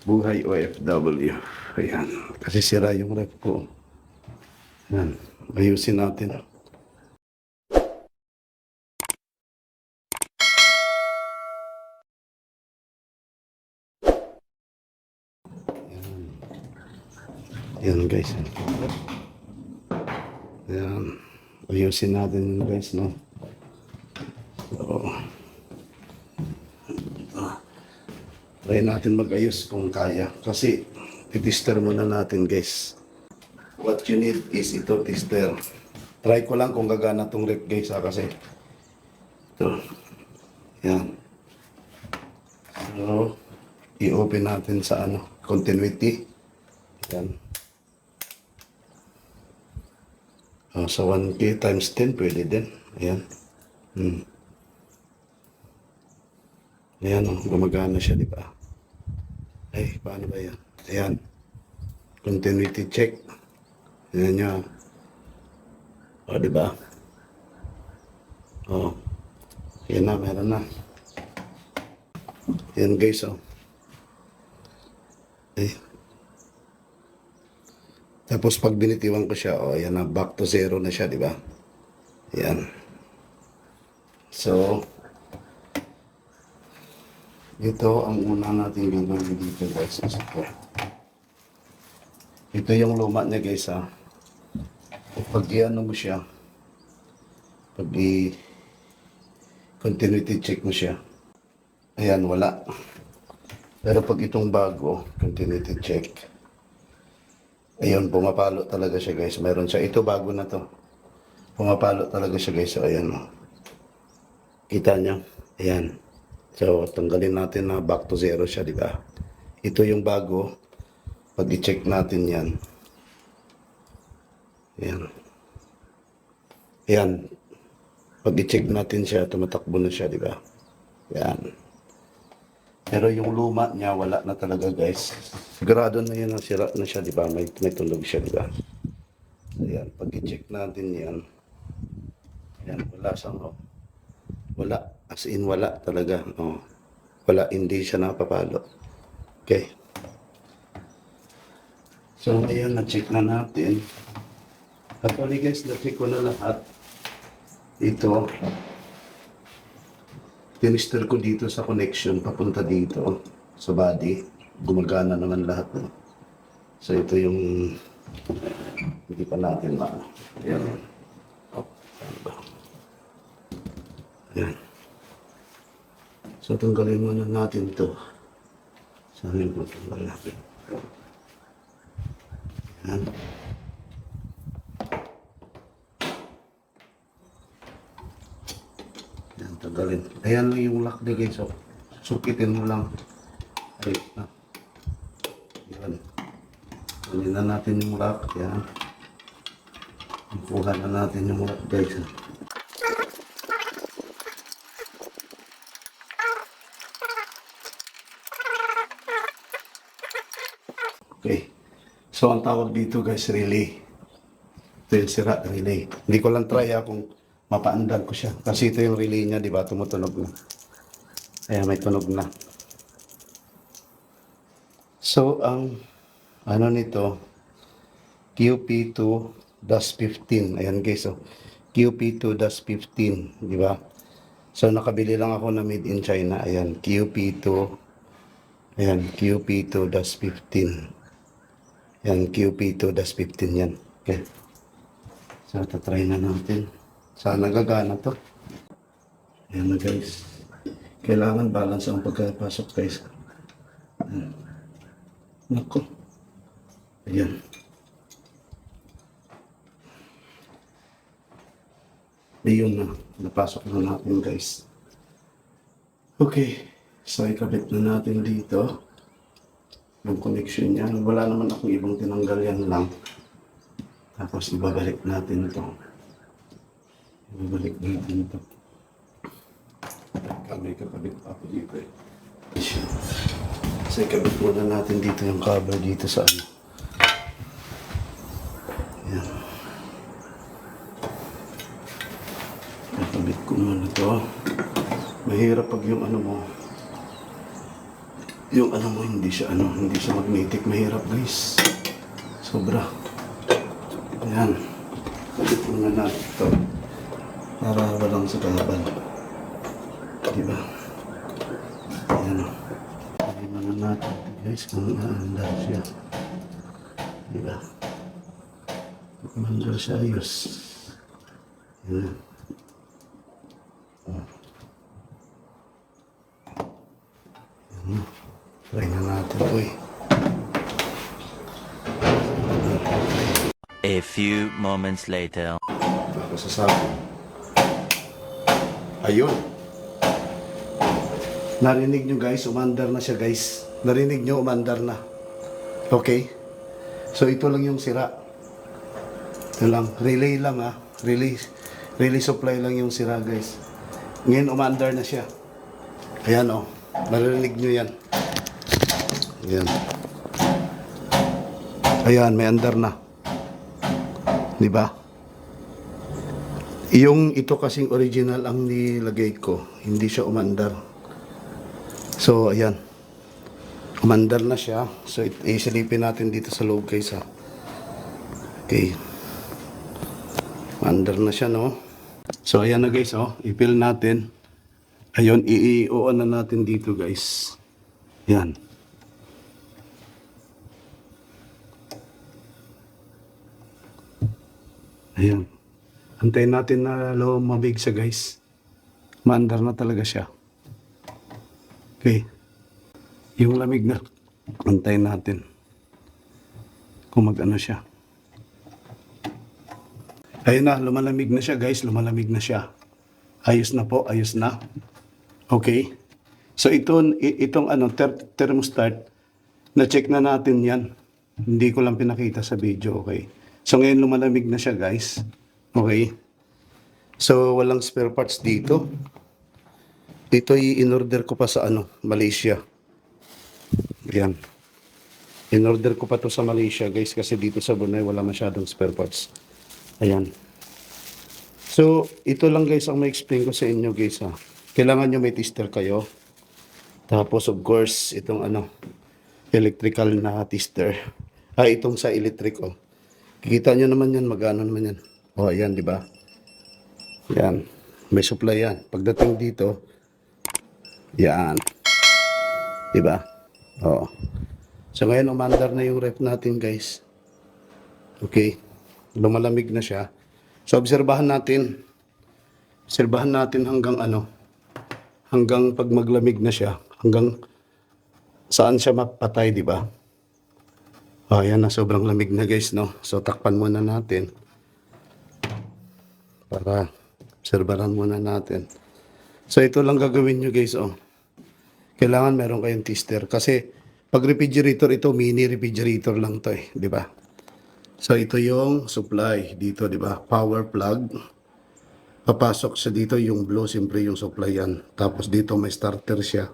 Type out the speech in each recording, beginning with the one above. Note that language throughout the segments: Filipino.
Buhay OFW. Ayan. Kasi sira yung ref ko. Ayan. Ayusin natin. Ayan guys. Ayan. Ayusin natin yun guys, no? So, try natin mag-ayos kung kaya. Kasi, titester muna natin guys. What you need is ito, tester. Try ko lang kung gagana tong rep guys, ha, kasi ito. Yan. So, i-open natin sa ano, continuity. Yan. Sa 1K times 10, pwede din. Ayan. Ayan, gumagana siya, di ba? Ay, paano ba yan? Ayan. Continuity check. Ayan niya. O, di ba? O. Ayan na, meron na. Ayan guys, o. Eh. Tapos pag binitiwan ko siya, o, ayan na, back to zero na siya, di ba? Ayan. So, ito ang una natin gagawin dito guys. Ito yung luma niya guys, ha. Pag i-ano mo siya, pag i-continuity check mo siya, ayan, wala. Pero pag itong bago, continuity check, ayun, pumapalo talaga siya guys. Meron siya, ito bago na to. Pumapalo talaga siya guys. So, ayan, o. Kita nyo? Ayan. So, tanggalin natin na back to zero siya, di ba? Ito yung bago. Pag i-check natin yan. Ayan. Ayan. Pag i-check natin siya, tumatakbo na siya, di ba? Ayan. Pero yung luma niya, wala na talaga, guys. Sigurado na yan, sira na siya, di ba? May tunog siya, di ba? Ayan. Pag i-check natin yan. Ayan. Wala siyang, oh. Wala. As in, wala talaga. Oh. Wala. Hindi siya napapalo. Okay. So, ayan, na-check na natin. Actually, guys, na-check ko na lahat. Ito. Tinister ko dito sa connection, papunta dito sa body. Gumagana naman lahat. No? So, ito yung hindi pa natin ayan. Oh, ano ba? Ayan. So, tanggalin muna natin ito. Saan yung tanggalin natin? Ayan. Ayan, tanggalin. Ayan lang yung lock niya guys. So, sukitin mo lang. Ay, na. Ayan. Kunin na natin yung lock. Ayan. Kuha na natin yung lock guys. Okay. So, ang tawag dito guys, relay. Ito yung sira, relay. Hindi ko lang try kung mapaandar ko siya. Kasi ito yung relay niya, di ba? Tumutunog na. Kaya may tunog na. So, ang ano nito, QP2-15. Ayan guys, so QP2-15, di ba? So, nakabili lang ako na made in China. Ayan, QP2. Ayan, QP2-15. Yan, QP2-15 yan. Okay. So, tatry na natin. Sana gagana to. Ayan na guys. Kailangan balance ang pagkapasok guys. Ayan. Naku. Ayan. Ayun na. Napasok na natin guys. Okay. So, ikabit na natin dito. Yung connection niya. Wala naman akong ibang tinanggal yan lang. Tapos ibabalik natin ito. Ibabalik natin ito. May kakabit pa ako dito eh. So ikabit muna natin dito yung cover dito sa ano. Yan. Ikabit ko muna ito. Mahirap pag yung ano mo. Yung ano mo, hindi siya magnetic. Mahirap guys. Sobra. Ayan. Balik muna natin ito. Para walang sa kalaban. Diba? Ayan. Balik muna natin guys kung naandar siya. Diba? Kung naandar siya, ayos. Ayan. Ayan. Try na natin ito eh. A few moments later. Ako sasabi. Ayun. Narinig nyo guys, umandar na siya guys. Narinig nyo, umandar na. Okay? So ito lang yung sira. Ito lang. Relay lang ha. Relay supply lang yung sira guys. Ngayon umandar na siya. Ayan o. Narinig nyo yan. Ayan. Ayan, may andar na. Diba? Yung ito kasing original ang nilagay ko, hindi siya umandar. So, ayan. Umandar na siya. So, isilipin natin dito sa loob guys ha. Okay. Umandar na siya no. So, ayan na guys oh. I-fill natin. Ayun, i-on na natin dito guys. Ayan. Ayan. Antayin natin na lumamig siya guys. Maandar na talaga siya. Okay. Yung lamig na. Antayin natin. Kung mag-ano siya. Ayun na. Lumalamig na siya guys. Lumalamig na siya. Ayos na po. Ayos na. Okay. So itong thermostat. Na-check na natin yan. Hindi ko lang pinakita sa video. Okay. So ngayon lumalamig na siya guys. Okay. So walang spare parts dito. Dito in-order ko pa sa Malaysia. Ayan. In-order ko pa to sa Malaysia guys kasi dito sa Brunei wala masyadong spare parts. Ayan. So ito lang guys ang ma-explain ko sa inyo guys ha. Kailangan nyo may tester kayo. Tapos of course itong electrical na tester. Itong sa electric oh. Kikita nyo naman yan, magano naman yan. O, ayan, di ba? Yan. May supply yan. Pagdating dito, yan. Di ba? O. So, ngayon, umandar na yung ref natin, guys. Okay. Lumalamig na siya. So, obserbahan natin. Obserbahan natin hanggang hanggang pag maglamig na siya. Hanggang saan siya mapatay, di ba? Ayan na, sobrang lamig na guys, no? So, takpan muna natin. Para obserbahan muna natin. So, ito lang gagawin nyo guys, oh. Kailangan meron kayong tester. Kasi, pag refrigerator, ito mini refrigerator lang to eh. Di ba? So, ito yung supply dito, di ba? Power plug. Papasok sa dito yung blue, siyempre yung supply yan. Tapos dito may starter siya.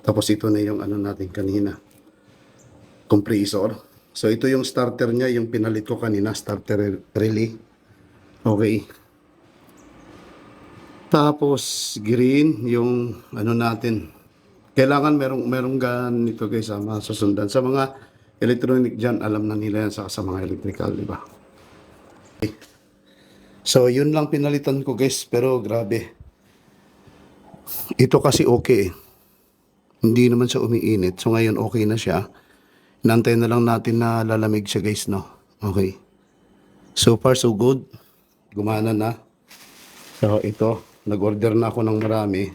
Tapos ito na yung natin kanina. Compressor. So, ito yung starter niya, yung pinalit ko kanina, starter relay. Okay. Tapos, green, yung natin. Kailangan merong ganito guys, masusundan. Sa mga electronic dyan, alam na nila yan sa mga electrical, di ba? Okay. So, yun lang pinalitan ko guys, pero grabe. Ito kasi okay. Hindi naman siya umiinit. So, ngayon okay na siya. Nantayin na lang natin na lalamig siya guys, no? Okay. So far so good. Gumana na. So ito, nag-order na ako ng marami.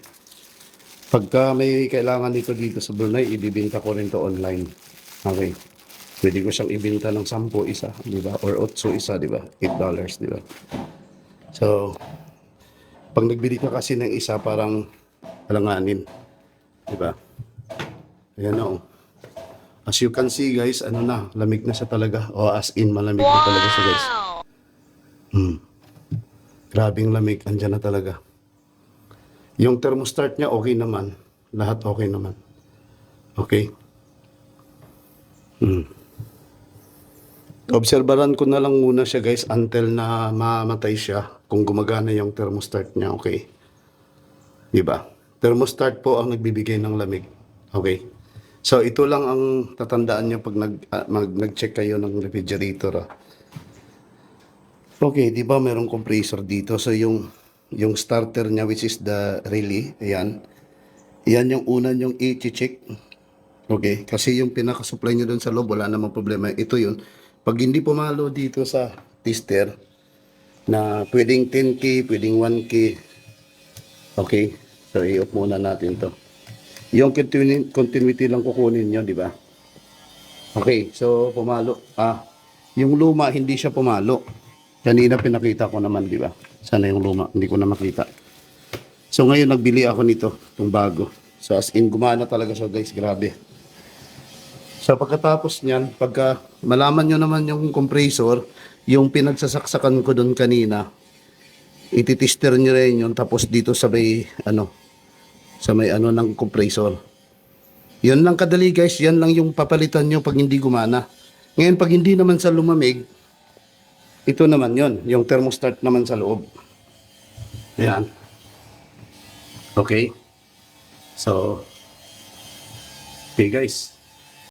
Pagka may kailangan dito sa Brunei, ibibinta ko rin to online. Okay. Pwede ko siyang ibinta ng 10 isa, di ba? Or 8 isa, di ba? $8, di ba? So, pag nagbili ka kasi ng isa, parang alanganin. Di ba? Ayan o. As you can see guys, lamig na siya talaga. O as in, malamig na talaga siya guys. Grabing lamig, andyan na talaga. Yung thermostat niya okay naman. Lahat okay naman. Okay? Obserbaran ko na lang muna siya guys until na mamatay siya kung gumagana yung thermostat niya. Okay? Diba? Thermostat po ang nagbibigay ng lamig. Okay? So ito lang ang tatandaan nyo pag nag-check kayo ng refrigerator. Okay, di ba merong compressor dito? So yung starter niya, which is the relay, ayan. Yan yung una yung i-check. Okay, kasi yung pinaka-supply nyo doon sa loob, wala namang problema. Ito yun. Pag hindi pumalo dito sa tester, na pwedeng 10K, pwedeng 1K. Okay, so i-off muna natin to. Yung continuity lang kukunin nyo, di ba? Okay, so pumalo. Yung luma, hindi siya pumalo. Kanina pinakita ko naman, di ba? Sana yung luma, hindi ko na makita. So ngayon nagbili ako nito, itong bago. So as in, gumana talaga siya guys, grabe. So pagkatapos niyan, pagka malaman nyo naman yung compressor, yung pinagsasaksakan ko doon kanina, ititester nyo rin yun, tapos dito sa may, sa may ng compressor. Yun lang kadali guys, yan lang yung papalitan nyo pag hindi gumana. Ngayon pag hindi naman sa lumamig, ito naman yon, yung thermostat naman sa loob. Ayan. Okay. So, okay guys.